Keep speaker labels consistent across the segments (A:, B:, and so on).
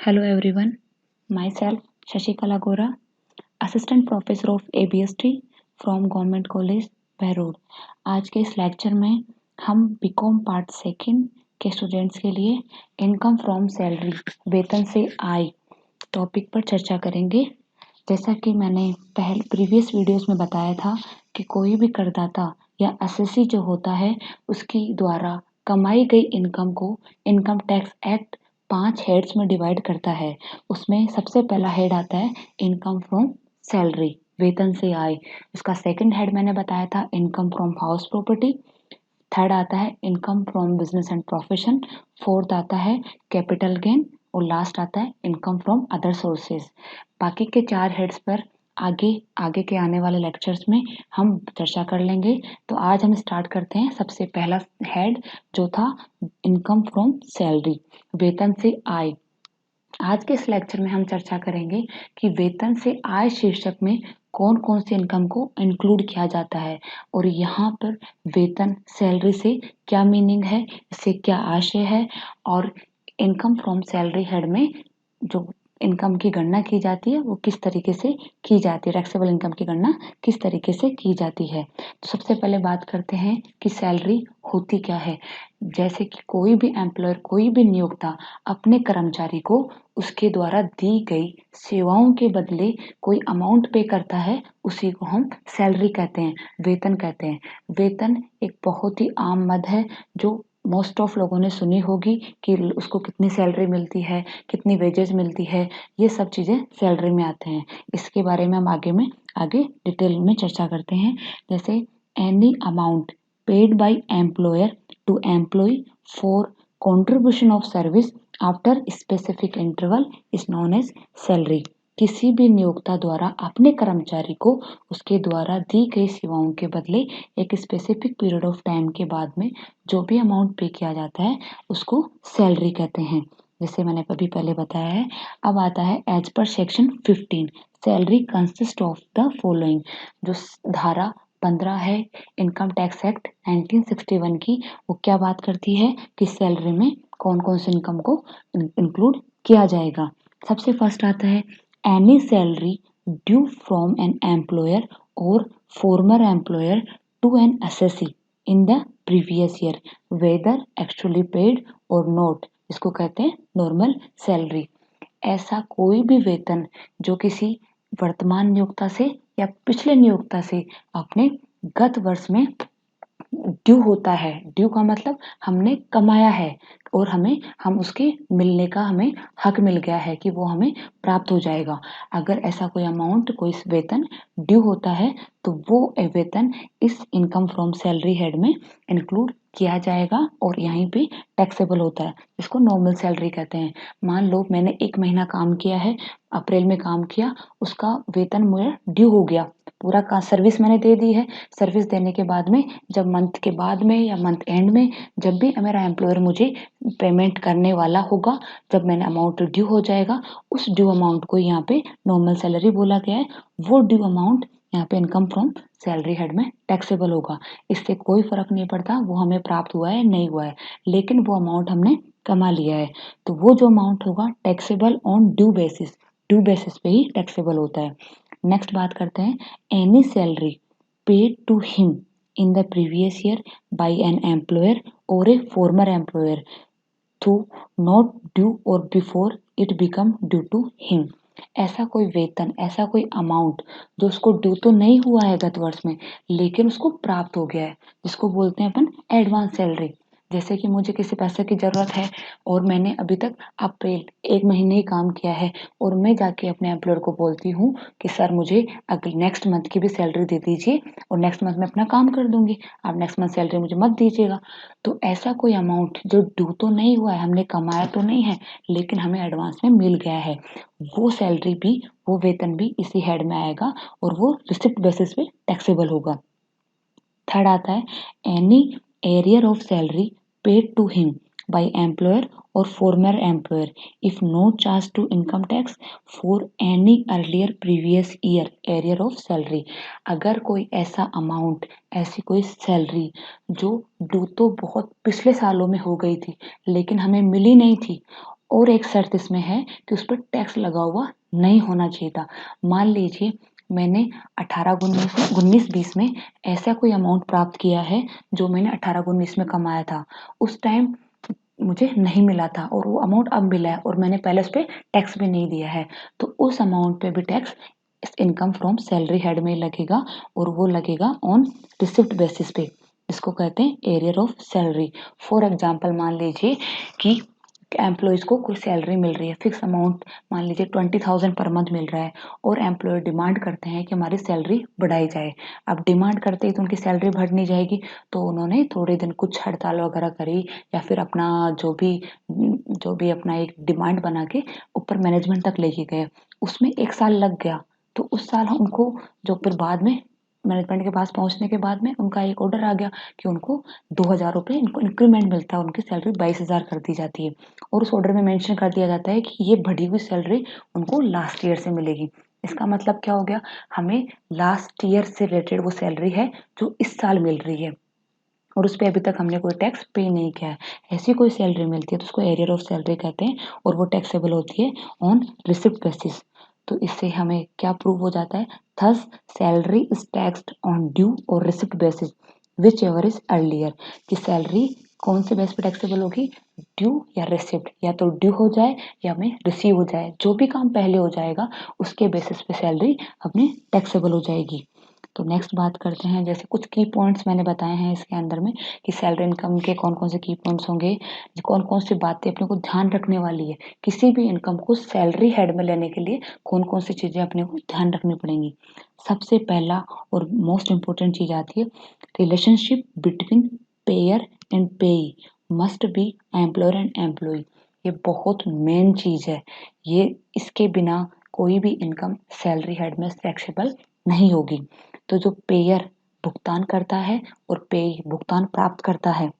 A: Hello everyone, myself Shashikala Gora, Assistant Professor of ABST from Government College, Behror. आज के इस lecture में हम बीकॉम पार्ट सेकंड के स्टूडेंट्स के लिए इनकम फ्रॉम सैलरी, वेतन से आय टॉपिक पर चर्चा करेंगे। जैसा कि मैंने प्रीवियस वीडियोस में बताया था कि कोई भी करदाता या एसएससी जो होता है उसकी द्वारा कमाई गई इनकम को इनकम टैक्स एक्ट 5 हेड्स में डिवाइड करता है। उसमें सबसे पहला हेड आता है इनकम फ्रॉम सैलरी, वेतन से आय। उसका सेकंड हेड मैंने बताया था income from house property. Third आता है income from business and profession. Fourth आता है कैपिटल गेन और लास्ट आता है इनकम फ्रॉम अदर सोर्सेज। बाकी के 4 हेड्स पर आगे आगे के आने वाले लेक्चर्स में हम चर्चा कर लेंगे। तो आज हम स्टार्ट करते हैं। सबसे पहला हेड जो था इनकम फ्रॉम सैलरी, वेतन से आय। आज के इस लेक्चर में हम चर्चा करेंगे कि वेतन से आय शीर्षक में कौन कौन सी इनकम को इंक्लूड किया जाता है और यहाँ पर वेतन सैलरी से क्या मीनिंग है, इससे क्या आशय है, और इनकम फ्रॉम सैलरी हेड में जो इनकम की गणना की जाती है वो किस तरीके से की जाती है, टैक्सेबल इनकम की गणना किस तरीके से की जाती है। तो सबसे पहले बात करते हैं कि सैलरी होती क्या है। जैसे कि कोई भी एम्प्लॉयर, कोई भी नियोक्ता अपने कर्मचारी को उसके द्वारा दी गई सेवाओं के बदले कोई अमाउंट पे करता है, उसी को हम सैलरी कहते हैं, वेतन कहते हैं। वेतन एक बहुत ही आम मद है जो मोस्ट ऑफ लोगों ने सुनी होगी कि उसको कितनी सैलरी मिलती है, कितनी वेजेस मिलती है, ये सब चीज़ें सैलरी में आते हैं। इसके बारे में हम आगे डिटेल में चर्चा करते हैं। जैसे any amount paid by employer to employee for contribution of service after specific interval is known as salary. किसी भी नियोक्ता द्वारा अपने कर्मचारी को उसके द्वारा दी गई सेवाओं के बदले एक स्पेसिफिक पीरियड ऑफ टाइम के बाद में जो भी अमाउंट पे किया जाता है उसको सैलरी कहते हैं, जैसे मैंने अभी पहले बताया है। अब आता है एज पर section 15 salary consist of the following. जो धारा 15 है इनकम टैक्स एक्ट 1961 की, वो क्या बात करती है कि सैलरी में कौन कौन से इनकम को इंक्लूड किया जाएगा। सबसे फर्स्ट आता है any salary due from an employer or former employer to an assessee in the previous year whether actually paid or not, इसको कहते हैं नॉर्मल सैलरी। ऐसा कोई भी वेतन जो किसी वर्तमान नियोक्ता से या पिछले नियोक्ता से अपने गत वर्ष में ड्यू होता है। ड्यू का मतलब हमने कमाया है और हम उसके मिलने का हमें हक मिल गया है कि वो हमें प्राप्त हो जाएगा। अगर ऐसा कोई अमाउंट, कोई वेतन ड्यू होता है तो वो वेतन इस इनकम फ्रॉम सैलरी हेड में इंक्लूड किया जाएगा और यहीं पे टैक्सेबल होता है, इसको नॉर्मल सैलरी कहते हैं। मान लो मैंने 1 महीना काम किया है, अप्रैल में काम किया, उसका वेतन मुझे ड्यू हो गया, पूरा का सर्विस मैंने दे दी है। सर्विस देने के बाद में जब मंथ के बाद में या मंथ एंड में जब भी मेरा एम्प्लॉयर मुझे पेमेंट करने वाला होगा, जब मैंने अमाउंट ड्यू हो जाएगा, उस ड्यू अमाउंट को यहाँ पे नॉर्मल सैलरी बोला गया है। वो ड्यू अमाउंट यहाँ पे इनकम फ्रॉम सैलरी हेड में टैक्सेबल होगा। इससे कोई फर्क नहीं पड़ता वो हमें प्राप्त हुआ है नहीं हुआ है, लेकिन वो अमाउंट हमने कमा लिया है। तो वो जो अमाउंट होगा taxable on due basis, due basis पे ही टैक्सेबल होता है। नेक्स्ट बात करते हैं any salary paid to him in the previous year by an employer or a former employer to not due or before it become due to him। ऐसा कोई वेतन, ऐसा कोई अमाउंट जो उसको ड्यू तो नहीं हुआ है गत वर्ष में लेकिन उसको प्राप्त हो गया है, जिसको बोलते हैं अपन एडवांस सैलरी। जैसे कि मुझे किसी पैसे की ज़रूरत है और मैंने अभी तक अप्रैल 1 महीने ही काम किया है और मैं जाके अपने एम्प्लॉयर को बोलती हूँ कि सर मुझे अगले नेक्स्ट मंथ की भी सैलरी दे दीजिए और नेक्स्ट मंथ में अपना काम कर दूंगी, आप नेक्स्ट मंथ सैलरी मुझे मत दीजिएगा। तो ऐसा कोई अमाउंट जो ड्यू तो नहीं हुआ है, हमने कमाया तो नहीं है लेकिन हमें एडवांस में मिल गया है, वो सैलरी भी, वो वेतन भी इसी हेड में आएगा और वो रिसिप्ट बेसिस पे टैक्सेबल होगा। थर्ड आता है any arrear of salary paid to him by employer or former employer if no charge to income tax for any earlier previous year arrear of salary. अगर कोई ऐसा अमाउंट, ऐसी कोई salary जो ड्यू तो बहुत पिछले सालों में हो गई थी लेकिन हमें मिली नहीं थी और एक शर्त इसमें है कि उस पर टैक्स लगा हुआ नहीं होना चाहिए था। मान लीजिए मैंने 18-19 में ऐसा कोई अमाउंट प्राप्त किया है जो मैंने 18-19 में कमाया था, उस टाइम मुझे नहीं मिला था और वो अमाउंट अब मिला है और मैंने पहले उस पर टैक्स भी नहीं दिया है, तो उस अमाउंट पे भी टैक्स इस इनकम फ्रॉम सैलरी हेड में लगेगा और वो लगेगा ऑन रिसिप्ट बेसिस पे, इसको कहते हैं arrear of salary. For example मान लीजिए कि एम्प्लॉयज़ को कोई सैलरी मिल रही है, फिक्स अमाउंट मान लीजिए 20,000 पर मंथ मिल रहा है और एम्प्लॉयर डिमांड करते हैं कि हमारी सैलरी बढ़ाई जाए। अब डिमांड करते ही तो उनकी सैलरी बढ़ नहीं जाएगी, तो उन्होंने थोड़े दिन कुछ हड़ताल वगैरह करी या फिर अपना जो भी अपना एक डिमांड बना के ऊपर मैनेजमेंट तक लेके गए। उसमें 1 साल लग गया, तो उस साल उनको जो फिर बाद में मैनेजमेंट के पास पहुंचने के बाद में उनका एक ऑर्डर आ गया कि उनको 2,000 रुपये इनको इंक्रीमेंट मिलता है, उनकी सैलरी 22,000 कर दी जाती है और उस ऑर्डर में मेंशन कर दिया जाता है कि ये बढ़ी हुई सैलरी उनको लास्ट ईयर से मिलेगी। इसका मतलब क्या हो गया, हमें लास्ट ईयर से रिलेटेड वो सैलरी है जो इस साल मिल रही है और उस पर अभी तक हमने कोई टैक्स पे नहीं किया है। ऐसी कोई सैलरी मिलती है तो उसको एरियर ऑफ सैलरी कहते हैं और वो टैक्सेबल होती है ऑन रिसिप्ट बेसिस। तो इससे हमें क्या प्रूव हो जाता है, thus salary is taxed on due और receipt basis whichever is earlier, कि सैलरी कौन से बेस पे टैक्सेबल होगी, ड्यू या रिसिप्ट, या तो ड्यू हो जाए या हमें रिसीव हो जाए, जो भी काम पहले हो जाएगा उसके बेसिस पे सैलरी अपनी टैक्सेबल हो जाएगी। तो नेक्स्ट बात करते हैं, जैसे कुछ की पॉइंट्स मैंने बताए हैं इसके अंदर में कि सैलरी इनकम के कौन कौन से की पॉइंट्स होंगे, कौन कौन सी बातें अपने को ध्यान रखने वाली है, किसी भी इनकम को सैलरी हेड में लेने के लिए कौन कौन सी चीज़ें अपने को ध्यान रखनी पड़ेंगी। सबसे पहला और मोस्ट इम्पोर्टेंट चीज़ आती है relationship between payer and payee must be employer and employee. ये बहुत मेन चीज़ है, ये इसके बिना कोई भी इनकम सैलरी हेड में टैक्सेबल नहीं होगी। तो जो पेयर भुगतान करता है और पेय भुगतान प्राप्त करता है,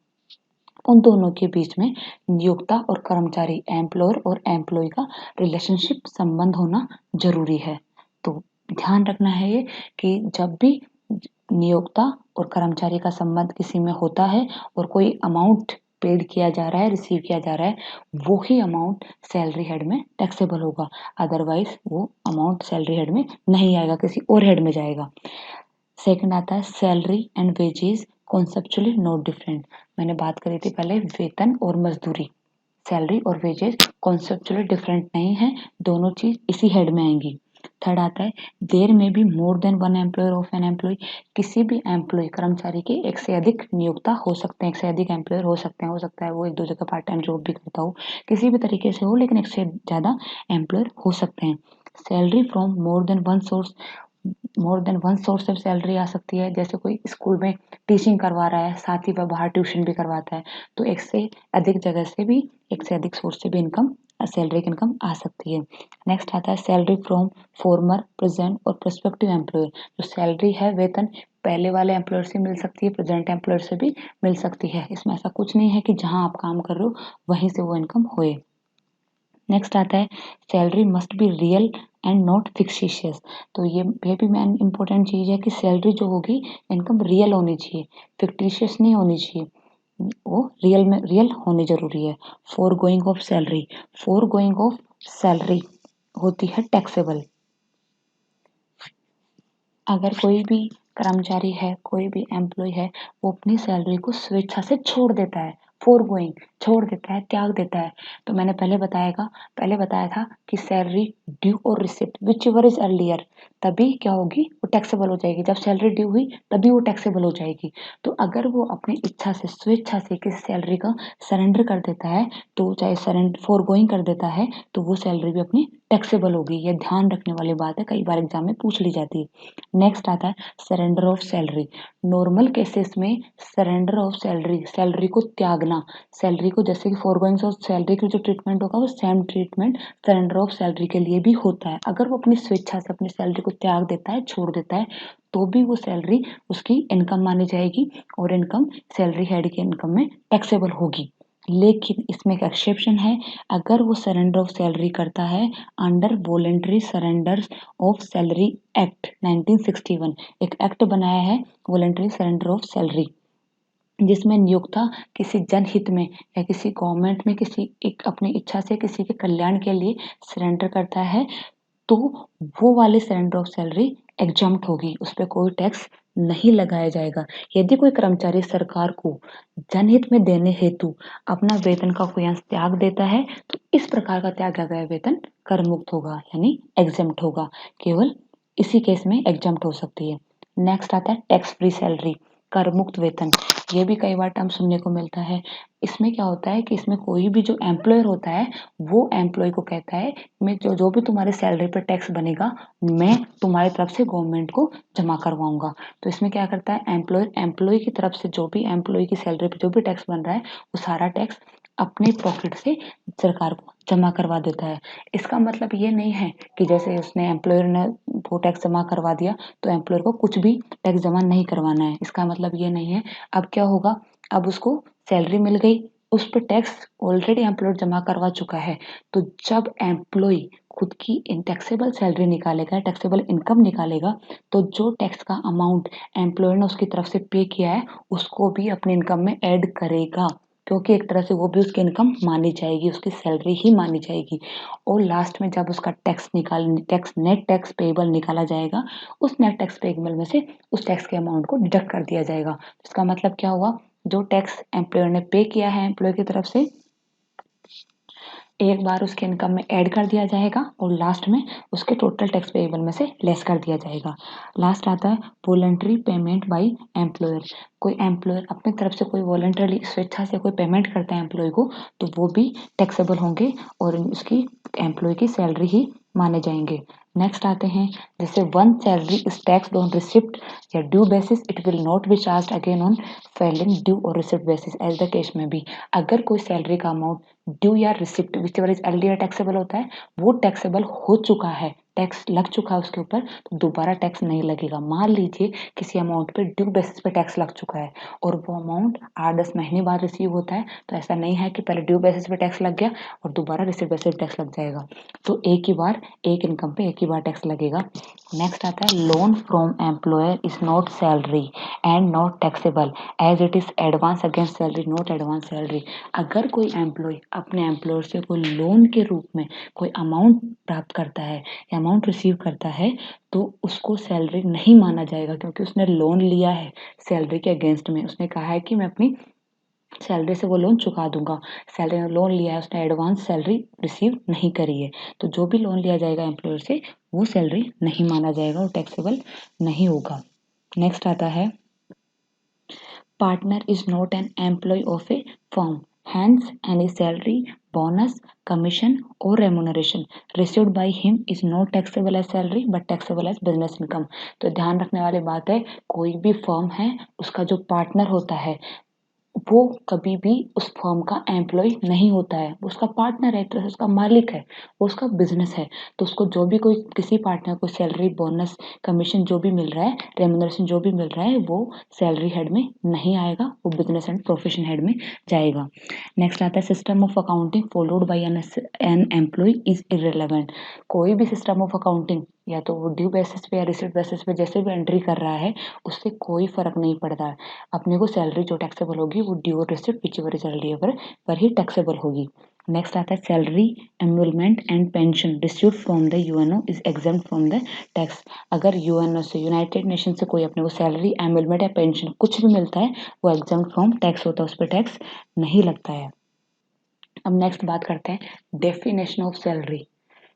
A: उन दोनों के बीच में नियोक्ता और कर्मचारी एम्प्लॉयर और एम्प्लॉय का रिलेशनशिप संबंध होना जरूरी है। तो ध्यान रखना है ये कि जब भी नियोक्ता और कर्मचारी का संबंध किसी में होता है और कोई अमाउंट पेड किया जा रहा है, रिसीव किया जा रहा है, वो ही अमाउंट सैलरी हेड में टैक्सेबल होगा, अदरवाइज वो अमाउंट सैलरी हेड में नहीं आएगा, किसी और हेड में जाएगा। सेकंड आता है salary and wages conceptually not different. मैंने बात करी थी पहले वेतन और मजदूरी, सैलरी और वेजेस कॉन्सेप्चुअली डिफरेंट नहीं है, दोनों चीज इसी हेड में आएंगी। थर्ड आता है there may be more than one employer of an employee, किसी भी एम्प्लॉय कर्मचारी के एक से अधिक नियोक्ता हो सकते हैं, एक से अधिक एम्प्लॉयर हो सकते हैं, हो सकता है वो एक दो जगह पार्ट टाइम जॉब भी करता हो, किसी भी तरीके से हो, लेकिन एक से ज़्यादा एम्प्लॉयर हो सकते हैं। Salary from more than one source से सैलरी आ सकती है, जैसे कोई स्कूल में टीचिंग करवा रहा है साथ ही वह बाहर ट्यूशन भी करवाता है, तो एक से अधिक जगह से भी, एक से अधिक सोर्स से भी इनकम, सैलरी की इनकम आ सकती है। नेक्स्ट आता है सैलरी फ्रॉम फॉर्मर प्रेजेंट और प्रोस्पेक्टिव एम्प्लॉयर, जो सैलरी है वेतन पहले वाले एम्प्लॉयर से मिल सकती है, प्रेजेंट एम्प्लॉयर से भी मिल सकती है, इसमें ऐसा कुछ नहीं है कि जहाँ आप काम कर रहे हो वहीं से वो इनकम होए। नेक्स्ट आता है salary must be real and not fictitious, तो ये भी मेन इंपॉर्टेंट चीज़ है कि सैलरी जो होगी इनकम रियल होनी चाहिए, फिक्टिशियस नहीं होनी चाहिए, वो रियल में रियल होनी जरूरी है। फोर गोइंग ऑफ सैलरी होती है टैक्सेबल। अगर कोई भी कर्मचारी है, कोई भी एम्प्लॉय है, वो अपनी सैलरी को स्वेच्छा से छोड़ देता है, फोर गोइंग छोड़ देता है, त्याग देता है, तो मैंने पहले बताया था कि सैलरी ड्यू और receipt whichever is earlier, तभी क्या होगी, वो टैक्सेबल हो जाएगी, जब सैलरी ड्यू हुई तभी वो टैक्सेबल हो जाएगी। तो अगर वो अपनी इच्छा से स्वेच्छा से किसी सैलरी का सरेंडर कर देता है, तो चाहे सरेंडर फोर गोइंग कर देता है, तो वो सैलरी भी अपनी टैक्सेबल होगी, ये ध्यान रखने वाली बात है, कई बार एग्जाम में पूछ ली जाती है। नेक्स्ट आता है surrender of salary. Normal cases में सरेंडर ऑफ सैलरी, सैलरी को त्यागना, सैलरी को जैसे कि फॉरगोइंग ऑफ सैलरी की जो ट्रीटमेंट होगा वो same treatment surrender of salary के लिए भी होता है। अगर वो अपनी स्वेच्छा से अपनी सैलरी को त्याग देता है, छोड़ देता है, तो भी वो सैलरी उसकी इनकम मानी जाएगी और इनकम सैलरी हेड की इनकम में टैक्सेबल होगी। लेकिन इसमें एक एक्सेप्शन है, अगर वो सरेंडर ऑफ सैलरी करता है under voluntary surrender of salary act 1961, एक एक्ट बनाया है वॉलेंट्री सरेंडर ऑफ सैलरी, जिसमें नियोक्ता किसी जनहित में या किसी गवर्नमेंट में किसी एक अपनी इच्छा से किसी के कल्याण के लिए सरेंडर करता है, तो वो वाली सरेंडर ऑफ सैलरी एग्जम्प्ट होगी, उस पर कोई टैक्स नहीं लगाया जाएगा। यदि कोई कर्मचारी सरकार को जनहित में देने हेतु अपना वेतन का कोई अंश त्याग देता है, तो इस प्रकार का त्यागा गया वेतन कर मुक्त होगा, यानी एग्जम्प्ट होगा। केवल इसी केस में एग्जम्प्ट हो सकती है। नेक्स्ट आता है टैक्स फ्री सैलरी, कर मुक्त वेतन। ये भी कई बार टर्म सुनने को मिलता है। इसमें क्या होता है कि इसमें कोई भी जो एम्प्लॉयर होता है वो एम्प्लॉय को कहता है मैं जो भी तुम्हारे सैलरी पर टैक्स बनेगा मैं तुम्हारी तरफ से गवर्नमेंट को जमा करवाऊंगा। तो इसमें क्या करता है एम्प्लॉयर एम्प्लॉय की तरफ से जो भी एम्प्लॉय की सैलरी पर जो भी टैक्स बन रहा है वो सारा टैक्स अपने प्रॉफिट से सरकार को जमा करवा देता है। इसका मतलब ये नहीं है कि जैसे उसने एम्प्लॉयर ने वो टैक्स जमा करवा दिया तो एम्प्लॉयर को कुछ भी टैक्स जमा नहीं करवाना है, इसका मतलब ये नहीं है। अब क्या होगा, अब उसको सैलरी मिल गई, उस पर टैक्स ऑलरेडी एम्प्लॉयर जमा करवा चुका है, तो जब एम्प्लॉय खुद की टैक्सेबल सैलरी निकालेगा, टैक्सेबल इनकम निकालेगा, तो जो टैक्स का अमाउंट एम्प्लॉयर ने उसकी तरफ से पे किया है उसको भी अपने इनकम में ऐड करेगा, क्योंकि एक तरह से वो भी उसकी इनकम मानी जाएगी, उसकी सैलरी ही मानी जाएगी। और लास्ट में जब उसका नेट टैक्स पेएबल निकाला जाएगा, उस नेट टैक्स पेएबल में से उस टैक्स के अमाउंट को डिडक्ट कर दिया जाएगा। इसका मतलब क्या हुआ, जो टैक्स एम्प्लॉयर ने पे किया है एम्प्लॉय की तरफ से एक बार उसके इनकम में ऐड कर दिया जाएगा और लास्ट में उसके टोटल टैक्स पेएबल में से लेस कर दिया जाएगा। लास्ट आता है वॉलंटरी पेमेंट बाय एम्प्लॉयर। कोई एम्प्लॉयर अपनी तरफ से कोई वॉलंटरी स्वेच्छा से कोई पेमेंट करता है एम्प्लॉय को, तो वो भी टैक्सेबल होंगे और उसकी एम्प्लॉय की सैलरी ही माने जाएंगे। नेक्स्ट आते हैं, जैसे one salary is tax on receipt या due basis, it will not be charge again on filing due और receipt basis as the case में भी। अगर कोई सैलरी का अमाउंट ड्यू या receipt whichever is earlier taxable होता है वो टैक्सेबल हो चुका है, टैक्स लग चुका है उसके ऊपर, तो दोबारा टैक्स नहीं लगेगा। मान लीजिए किसी अमाउंट पे ड्यू बेसिस पे टैक्स लग चुका है और वो अमाउंट 8-10 महीने बाद रिसीव होता है, तो ऐसा नहीं है कि पहले ड्यू बेसिस पे टैक्स लग गया और दोबारा रिसिप्ट बेसिस पे टैक्स लग जाएगा। तो एक ही बार एक इनकम पे एक ही बार टैक्स लगेगा। नेक्स्ट आता है loan from employer is not salary and not taxable as it is advance against salary not advance salary. अगर कोई एम्प्लॉय अपने एम्प्लॉयर से कोई लोन के रूप में कोई अमाउंट प्राप्त करता है या अमाउंट रिसीव करता है, तो उसको सैलरी नहीं माना जाएगा, क्योंकि उसने लोन लिया है सैलरी के अगेंस्ट में। उसने कहा है कि मैं अपनी सैलरी से वो लोन चुका दूंगा, सैलरी लोन लिया है उसने, एडवांस सैलरी रिसीव नहीं करी है, तो जो भी लोन लिया जाएगा एम्प्लॉयर से वो सैलरी नहीं माना जाएगा और टैक्सेबल नहीं होगा। नेक्स्ट आता है partner is not an employee of a firm, hence any salary, bonus, commission or remuneration received by him is not taxable as salary but taxable as business income। तो ध्यान रखने वाली बात है, कोई भी फर्म है उसका जो पार्टनर होता है वो कभी भी उस फर्म का एम्प्लॉय नहीं होता है, वो उसका पार्टनर है, एक तरह से उसका मालिक है, वो उसका बिजनेस है। तो उसको जो भी कोई किसी पार्टनर को सैलरी, बोनस, कमीशन जो भी मिल रहा है, रेमुनरेशन जो भी मिल रहा है, वो सैलरी हेड में नहीं आएगा, वो बिजनेस एंड प्रोफेशन हेड में जाएगा। नेक्स्ट आता है system of accounting followed by an employee is irrelevant. कोई भी सिस्टम ऑफ अकाउंटिंग या तो वो ड्यू बेसिस पे या रिसिप्ट बेसिस पे जैसे भी एंट्री कर रहा है उससे कोई फर्क नहीं पड़ता है। अपने को सैलरी जो टैक्सेबल होगी वो ड्यू और रिसिप्ट विचएवर इज अर्लियर पर ही टैक्सेबल होगी। नेक्स्ट आता है salary, emolument and pension received from the UNO is exempt from the tax. अगर यूएनओ से, यूनाइटेड नेशन से कोई अपने को सैलरी, एम्यूलमेंट या पेंशन कुछ भी मिलता है वो एग्जेम्प्ट फ्रॉम टैक्स होता है, उस पर टैक्स नहीं लगता है। अब नेक्स्ट बात करते हैं डेफिनेशन ऑफ सैलरी।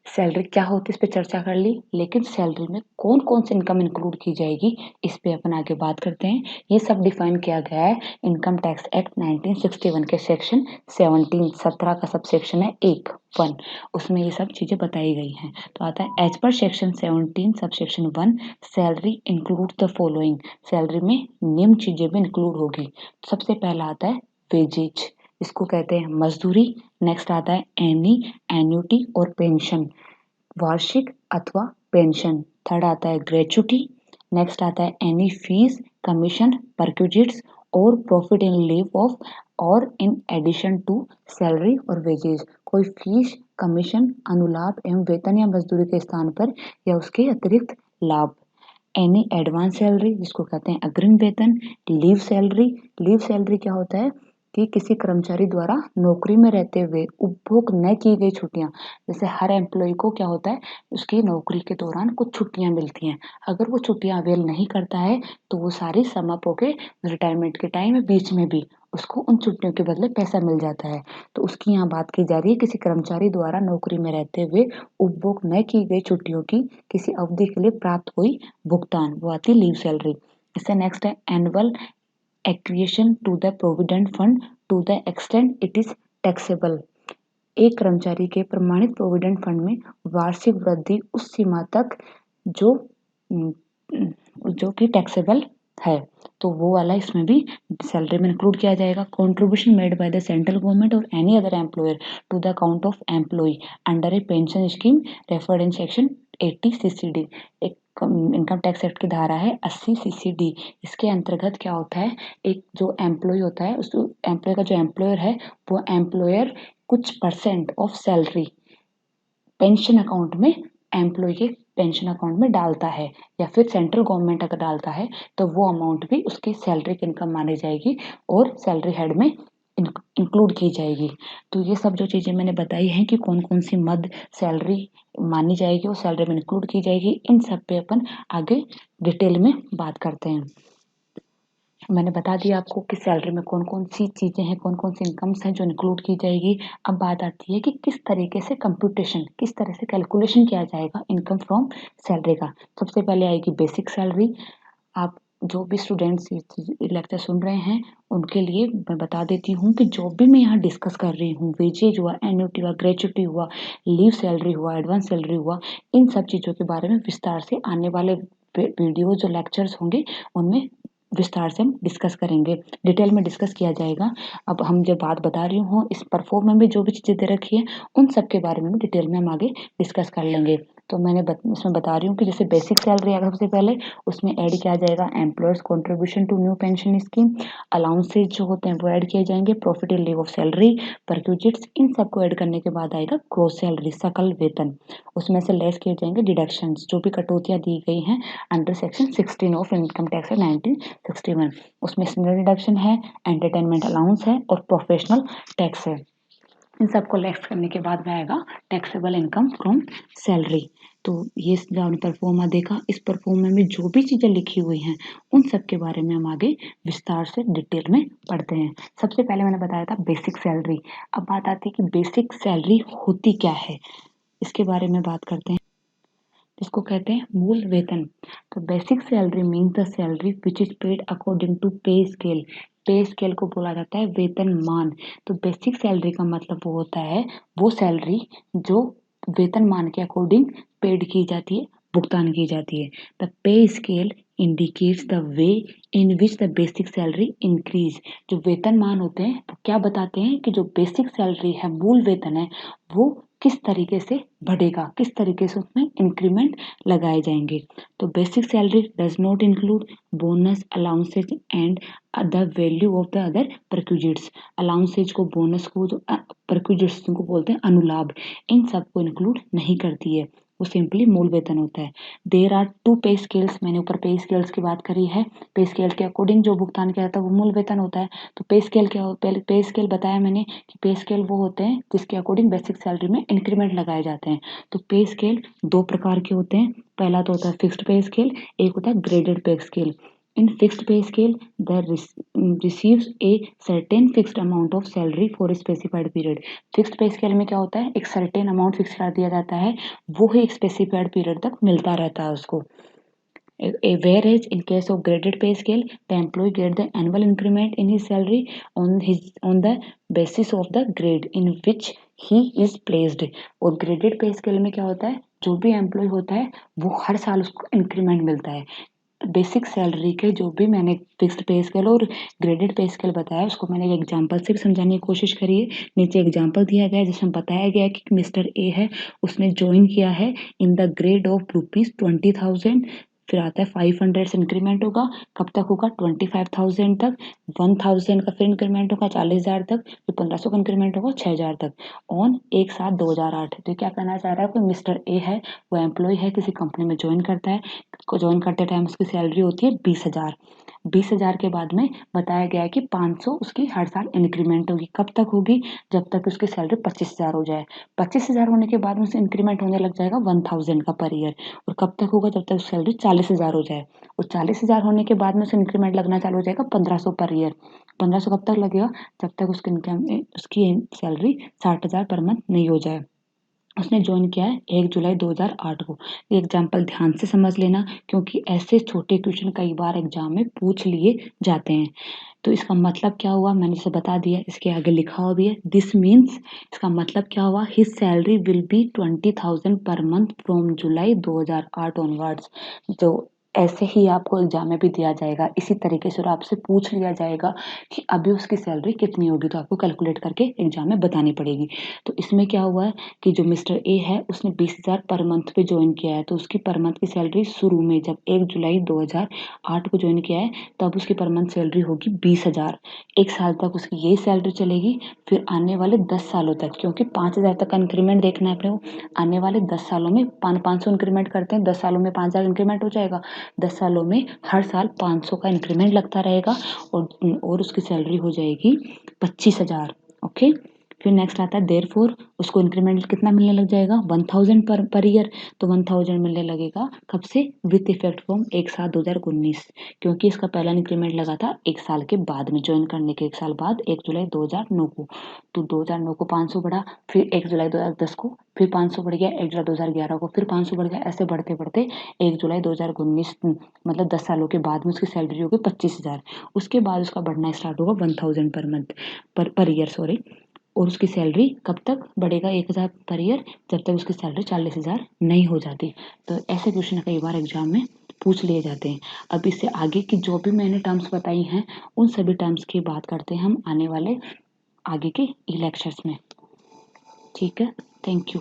A: सैलरी क्या होती है इस पे चर्चा कर ली, लेकिन सैलरी में कौन कौन सी इनकम इंक्लूड की जाएगी इस पे अपन आगे बात करते हैं। ये सब डिफाइन किया गया है इनकम टैक्स एक्ट 1961 के सेक्शन 17 का सब सेक्शन है 1 उसमें ये सब चीजें बताई गई हैं। तो आता है एज पर section 17 sub section 1 salary include the following. Salary में निम्न चीजें भी इंक्लूड होगी। सबसे पहला आता है वेजेज, इसको कहते हैं मजदूरी। नेक्स्ट आता है एनी, एन्युटी और पेंशन, वार्षिक अथवा पेंशन। थर्ड आता है ग्रेचुटी। नेक्स्ट आता है एनी फीस, कमीशन, परक्विजिट्स और प्रॉफिट इन लीव ऑफ और इन एडिशन टू सैलरी और वेजेस। कोई फीस, कमीशन, अनुलाभ एवं वेतन या मजदूरी के स्थान पर या उसके अतिरिक्त लाभ। एनी एडवांस सैलरी जिसको कहते हैं अग्रिम वेतन, लीव सैलरी क्या होता है कि किसी कर्मचारी द्वारा नौकरी में रहते हुए उपभोग न की गई छुट्टियां, जैसे हर एम्प्लॉय को क्या होता है उसकी नौकरी के दौरान कुछ छुट्टियां मिलती हैं, अगर वो छुट्टियां अवेल नहीं करता है तो वो सारी समाप्त होके रिटायरमेंट के टाइम बीच में भी उसको उन छुट्टियों के बदले पैसा मिल जाता है। तो उसकी यहाँ बात की जा रही है किसी कर्मचारी द्वारा नौकरी में रहते हुए उपभोग न की गई छुट्टियों की किसी अवधि के लिए प्राप्त हुई भुगतान, वो आती है लीव सैलरी। इससे नेक्स्ट है annual accretion to the provident fund to the extent it is taxable. एक कर्मचारी के प्रमाणित प्रोविडेंट फंड में वार्षिक वृद्धि उस सीमा तक जो जो कि टैक्सेबल है, तो वो वाला इसमें भी सैलरी में इंक्लूड किया जाएगा। Contribution made by the central government और any other employer to the account of employ under a pension scheme referred in section 80 CCD. एक इनकम टैक्स एक्ट की धारा है 80 सीसीडी। इसके अंतर्गत क्या होता है, एक जो एम्प्लॉय होता है उस एम्प्लॉय का जो एम्प्लॉयर है वो एम्प्लॉयर कुछ percent of salary pension account में एम्प्लॉय के पेंशन अकाउंट में डालता है, या फिर सेंट्रल गवर्नमेंट अगर डालता है तो वो अमाउंट भी उसकी सैलरी की इनकम मानी जाएगी और सैलरी हेड में इंक्लूड की जाएगी। तो ये सब जो चीज़ें मैंने बताई हैं कि कौन कौन सी मद सैलरी मानी जाएगी और सैलरी में इंक्लूड की जाएगी, इन सब पे अपन आगे डिटेल में बात करते हैं। मैंने बता दिया आपको कि सैलरी में कौन कौन सी चीज़ें हैं, कौन कौन सी इनकम्स हैं जो इंक्लूड की जाएगी। अब बात आती है कि किस तरीके से कंप्यूटेशन, किस तरह से कैलकुलेशन किया जाएगा इनकम फ्रॉम सैलरी का। सबसे पहले आएगी बेसिक सैलरी। आप जो भी स्टूडेंट्स लेक्चर सुन रहे हैं उनके लिए मैं बता देती हूँ कि जो भी मैं यहाँ डिस्कस कर रही हूँ, वेजेज हुआ, एन्युटी हुआ, ग्रेच्युटी हुआ, लीव सैलरी हुआ, एडवांस सैलरी हुआ, इन सब चीज़ों के बारे में विस्तार से आने वाले वीडियो जो लेक्चर्स होंगे उनमें विस्तार से हम डिस्कस करेंगे, डिटेल में डिस्कस किया जाएगा। अब हम जो बात बता रही हूँ इस परफॉर्म में भी जो भी चीज़ें दे रखी है उन सब के बारे में भी डिटेल में हम आगे डिस्कस कर लेंगे। तो मैंने इसमें बता रही हूँ कि जैसे बेसिक सैलरी अगर सबसे पहले उसमें ऐड किया जाएगा employers contribution to new pension scheme, allowances जो होते हैं वो ऐड किए जाएंगे, profit and leave of salary, perquisites, इन सबको ऐड करने के बाद आएगा ग्रॉस सैलरी, सकल वेतन। उसमें से लेस किए जाएंगे डिडक्शंस, जो भी कटौतियाँ दी गई हैं under section 16 of income tax 1961, उसमें सिंगल डिडक्शन है, एंटरटेनमेंट अलाउंस है और प्रोफेशनल टैक्स है। इन सबको लेस करने के बाद में आएगा टैक्सेबल इनकम फ्रॉम सैलरी। तो ये जो आपने परफॉर्मा देखा, इस परफॉर्मा में जो भी चीज़ें लिखी हुई हैं उन सब के बारे में हम आगे विस्तार से डिटेल में पढ़ते हैं। सबसे पहले मैंने बताया था बेसिक सैलरी। अब बात आती है कि बेसिक सैलरी होती क्या है, इसके बारे में बात करते हैं, जिसको कहते हैं मूल वेतन। तो basic salary means the salary which is paid according to pay scale. Pay scale को बोला जाता है वेतन मान। तो बेसिक सैलरी का मतलब वो होता है वो सैलरी जो वेतन मान के अकॉर्डिंग पेड की जाती है, भुगतान की जाती है। The pay scale indicates the way in which the basic salary increase. जो वेतन मान होते हैं वो क्या बताते हैं कि जो बेसिक सैलरी है, मूल वेतन है, वो किस तरीके से बढ़ेगा, किस तरीके से उसमें इंक्रीमेंट लगाए जाएंगे। तो basic salary does not include bonus, allowances and the value of the other perquisites. Allowances को, बोनस को, जो परक्यूजिट्स को बोलते हैं अनुलाभ, इन सब को इंक्लूड नहीं करती है, वो सिंपली मूल वेतन होता है। देर आर टू पे स्केल्स, मैंने ऊपर पे स्केल्स की बात करी है। पे स्केल के अकॉर्डिंग जो भुगतान किया जाता है वो मूल वेतन होता है। तो पे स्केल क्या होता है, पे स्केल बताया मैंने कि पे स्केल वो होते हैं जिसके अकॉर्डिंग बेसिक सैलरी में इंक्रीमेंट लगाए जाते हैं। तो पे स्केल दो प्रकार के होते हैं, पहला तो होता है फिक्स्ड पे स्केल, एक होता है ग्रेडेड पे scale. In fixed pay scale, the receives a certain fixed amount of salary for a specified period. Fixed pay scale में क्या होता है, एक certain amount fix कर दिया जाता है, वो ही एक specified period तक मिलता रहता है उसको। Whereas in case of graded pay scale, the employee get the annual increment in his salary on the basis of the grade in which he is placed. और graded pay scale में क्या होता है, जो भी एम्प्लॉय होता है वो हर साल उसको इंक्रीमेंट मिलता है। बेसिक सैलरी के जो भी मैंने फिक्स्ड पे स्केल और ग्रेडेड पे स्केल बताया उसको मैंने एक एग्जांपल से भी समझाने की कोशिश करी है। नीचे एग्जांपल दिया गया है जिसमें बताया गया है कि मिस्टर ए है, उसने ज्वाइन किया है इन द ग्रेड ऑफ ₹20,000 फिर आता है 500 से इंक्रीमेंट होगा, कब तक होगा 25,000 तक, 1000 का फिर इंक्रीमेंट होगा 40,000 तक, फिर 1500 का इंक्रीमेंट होगा 6000 तक ऑन 1/7/2008। तो क्या कहना चाह रहा है, कोई मिस्टर ए है, वो एम्प्लॉय है, किसी कंपनी में ज्वाइन करता है, ज्वाइन करते टाइम उसकी सैलरी होती है 20,000। 20,000 के बाद में बताया गया है कि 500 उसकी हर साल इंक्रीमेंट होगी, कब तक होगी, जब तक उसकी सैलरी 25,000 हो जाए। 25,000 होने के बाद में उसे इंक्रीमेंट होने लग जाएगा 1000 का पर ईयर, और कब तक होगा, जब तक सैलरी 40,000 हो जाए, और 40,000 होने के बाद में उसे इंक्रीमेंट लगना चालू हो जाएगा 1500 पर ईयर। 1500 कब तक लगेगा, जब तक उसकी इनकम उसकी सैलरी 60,000 पर मंथ नहीं हो जाए। उसने ज्वाइन किया है 1 जुलाई 2008 को। ये एग्जाम्पल ध्यान से समझ लेना, क्योंकि ऐसे छोटे क्वेश्चन कई बार एग्जाम में पूछ लिए जाते हैं। तो इसका मतलब क्या हुआ, मैंने इसे बता दिया, इसके आगे लिखा हुआ भी है, दिस मीन्स, इसका मतलब क्या हुआ, his salary will be 20,000 per month from July 2008 onwards. जो ऐसे ही आपको एग्जाम में भी दिया जाएगा, इसी तरीके से, और आपसे पूछ लिया जाएगा कि अभी उसकी सैलरी कितनी होगी, तो आपको कैलकुलेट करके एग्जाम में बतानी पड़ेगी। तो इसमें क्या हुआ है कि जो मिस्टर ए है उसने 20,000 पर मंथ पे ज्वाइन किया है, तो उसकी पर मंथ की सैलरी शुरू में जब 1 जुलाई 2008 को ज्वाइन किया है तब उसकी पर मंथ सैलरी होगी 20,000। 1 साल तक उसकी यही सैलरी चलेगी, फिर आने वाले 10 सालों तक, क्योंकि 5,000 तक का इंक्रीमेंट देखना है अपने को, आने वाले 10 सालों में 500 इंक्रीमेंट करते हैं, 10 सालों में 5,000 इंक्रीमेंट हो जाएगा, 10 सालों में हर साल 500 का इंक्रीमेंट लगता रहेगा, और उसकी सैलरी हो जाएगी 25,000। ओके, फिर नेक्स्ट आता है देयरफॉर, उसको इंक्रीमेंट कितना मिलने लग जाएगा 1000 पर ईयर। तो 1000 मिलने लगेगा कब से, विथ इफेक्ट फ्रॉम 1/7/2019, क्योंकि इसका पहला इंक्रीमेंट लगा था 1 साल के बाद में, ज्वाइन करने के 1 साल बाद 1 जुलाई 2009 को। तो 2009 को 500 बढ़ा, फिर 1 जुलाई 2010 को फिर 500 बढ़ गया, 1 जुलाई 2011 को फिर 500 बढ़ गया, ऐसे बढ़ते बढ़ते 1 जुलाई 2019, मतलब 10 सालों के बाद में उसकी सैलरी होगी 25,000। उसके बाद उसका बढ़ना स्टार्ट होगा 1000 per month, per year sorry, और उसकी सैलरी कब तक बढ़ेगा 1,000 पर ईयर, जब तक उसकी सैलरी 40,000 नहीं हो जाती। तो ऐसे क्वेश्चन कई बार एग्जाम में पूछ लिए जाते हैं। अब इससे आगे की जो भी मैंने टर्म्स बताई हैं उन सभी टर्म्स की बात करते हैं हम आने वाले आगे के लेक्चर्स में। ठीक है, थैंक यू।